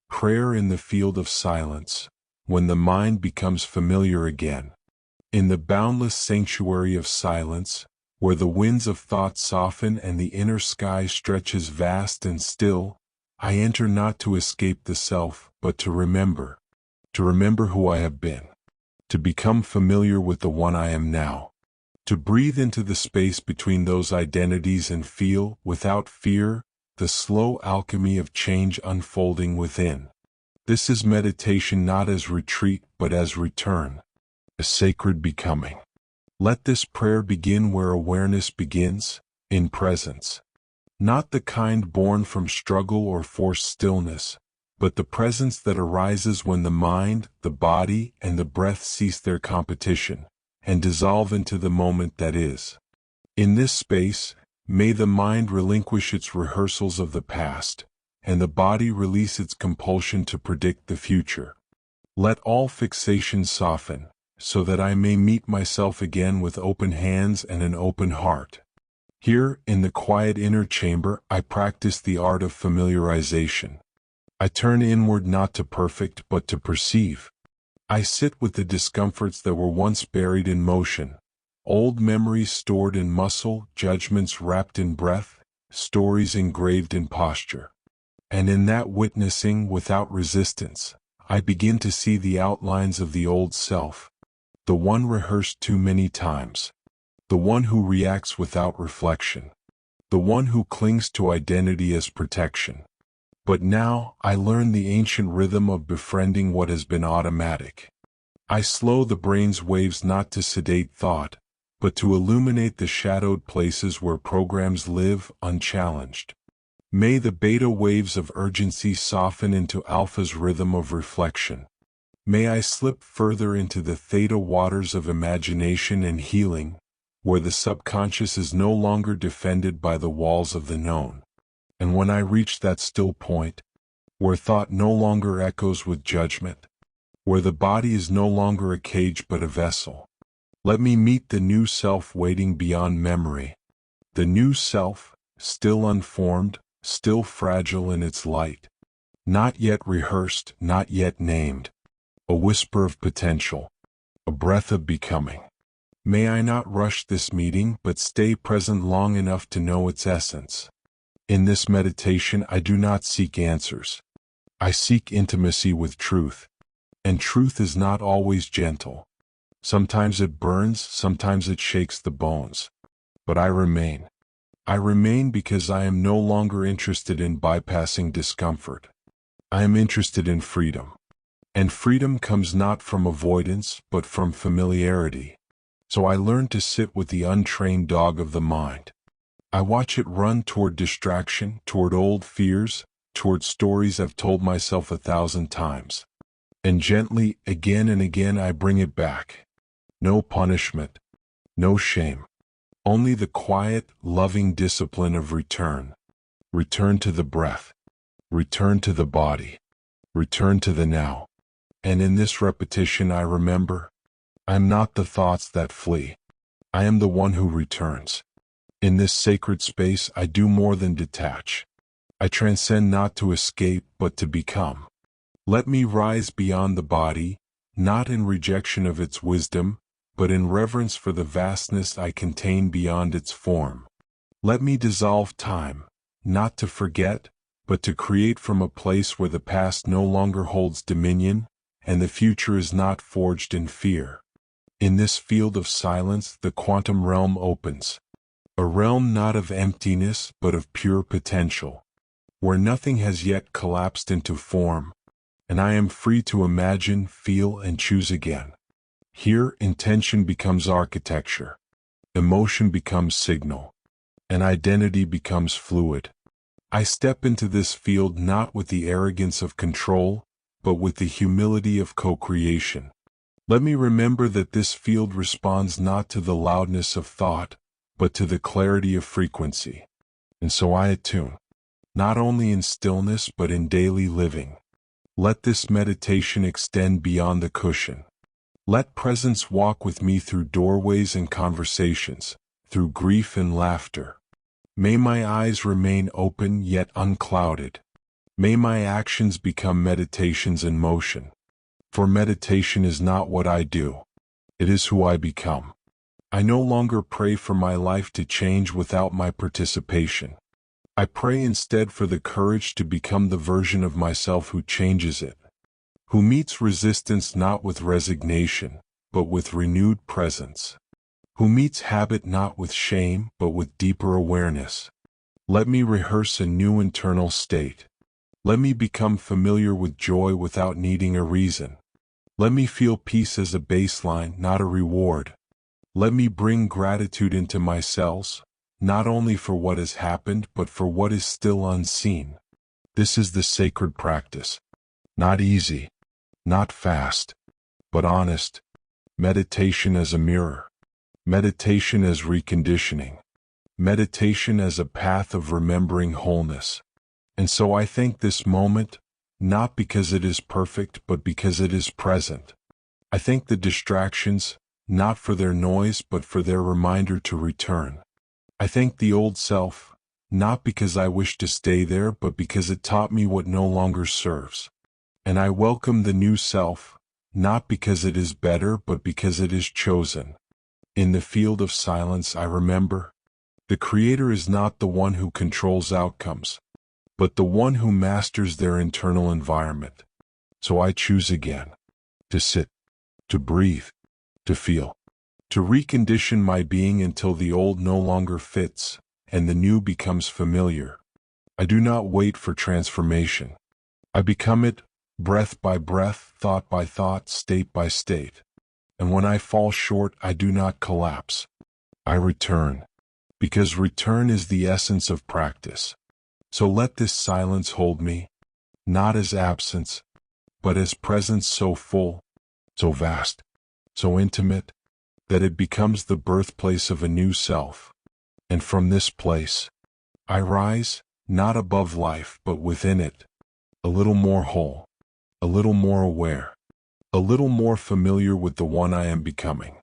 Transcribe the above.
Prayer in the field of silence, when the mind becomes familiar again. In the boundless sanctuary of silence, where the winds of thought soften and the inner sky stretches vast and still, I enter not to escape the self, but to remember who I have been, to become familiar with the one I am now, to breathe into the space between those identities and feel, without fear, the slow alchemy of change unfolding within. This is meditation not as retreat but as return, a sacred becoming. Let this prayer begin where awareness begins, in presence. Not the kind born from struggle or forced stillness, but the presence that arises when the mind, the body, and the breath cease their competition, and dissolve into the moment that is. In this space, may the mind relinquish its rehearsals of the past, and the body release its compulsion to predict the future. Let all fixation soften, so that I may meet myself again with open hands and an open heart. Here, in the quiet inner chamber, I practice the art of familiarization. I turn inward not to perfect but to perceive. I sit with the discomforts that were once buried in motion, old memories stored in muscle, judgments wrapped in breath, stories engraved in posture. And in that witnessing without resistance, I begin to see the outlines of the old self, the one rehearsed too many times, the one who reacts without reflection, the one who clings to identity as protection. But now, I learn the ancient rhythm of befriending what has been automatic. I slow the brain's waves not to sedate thought, but to illuminate the shadowed places where programs live unchallenged. May the beta waves of urgency soften into alpha's rhythm of reflection. May I slip further into the theta waters of imagination and healing, where the subconscious is no longer defended by the walls of the known. And when I reach that still point, where thought no longer echoes with judgment, where the body is no longer a cage but a vessel, let me meet the new self waiting beyond memory. The new self, still unformed, still fragile in its light. Not yet rehearsed, not yet named. A whisper of potential. A breath of becoming. May I not rush this meeting but stay present long enough to know its essence. In this meditation I do not seek answers. I seek intimacy with truth. And truth is not always gentle. Sometimes it burns, sometimes it shakes the bones. But I remain. I remain because I am no longer interested in bypassing discomfort. I am interested in freedom. And freedom comes not from avoidance, but from familiarity. So I learn to sit with the untrained dog of the mind. I watch it run toward distraction, toward old fears, toward stories I've told myself 1,000 times. And gently, again and again, I bring it back. No punishment, no shame. Only the quiet, loving discipline of return. Return to the breath. Return to the body. Return to the now. And in this repetition I remember, I am not the thoughts that flee. I am the one who returns. In this sacred space I do more than detach. I transcend not to escape but to become. Let me rise beyond the body, not in rejection of its wisdom, but in reverence for the vastness I contain beyond its form. Let me dissolve time, not to forget, but to create from a place where the past no longer holds dominion, and the future is not forged in fear. In this field of silence the quantum realm opens. A realm not of emptiness but of pure potential, where nothing has yet collapsed into form, and I am free to imagine, feel, and choose again. Here, intention becomes architecture, emotion becomes signal, and identity becomes fluid. I step into this field not with the arrogance of control, but with the humility of co-creation. Let me remember that this field responds not to the loudness of thought, but to the clarity of frequency. And so I attune, not only in stillness but in daily living. Let this meditation extend beyond the cushion. Let presence walk with me through doorways and conversations, through grief and laughter. May my eyes remain open yet unclouded. May my actions become meditations in motion. For meditation is not what I do. It is who I become. I no longer pray for my life to change without my participation. I pray instead for the courage to become the version of myself who changes it, who meets resistance not with resignation, but with renewed presence, who meets habit not with shame, but with deeper awareness. Let me rehearse a new internal state. Let me become familiar with joy without needing a reason. Let me feel peace as a baseline, not a reward. Let me bring gratitude into my cells, not only for what has happened, but for what is still unseen. This is the sacred practice. Not easy, not fast, but honest. Meditation as a mirror. Meditation as reconditioning. Meditation as a path of remembering wholeness. And so I thank this moment, not because it is perfect, but because it is present. I thank the distractions, not for their noise, but for their reminder to return. I thank the old self, not because I wish to stay there, but because it taught me what no longer serves. And I welcome the new self, not because it is better, but because it is chosen. In the field of silence, I remember, the Creator is not the one who controls outcomes, but the one who masters their internal environment. So I choose again, to sit, to breathe, to feel, to recondition my being until the old no longer fits, and the new becomes familiar. I do not wait for transformation. I become it, breath by breath, thought by thought, state by state. And when I fall short, I do not collapse. I return, because return is the essence of practice. So let this silence hold me, not as absence, but as presence so full, so vast, so intimate, that it becomes the birthplace of a new self. And from this place, I rise, not above life, but within it, a little more whole, a little more aware, a little more familiar with the one I am becoming.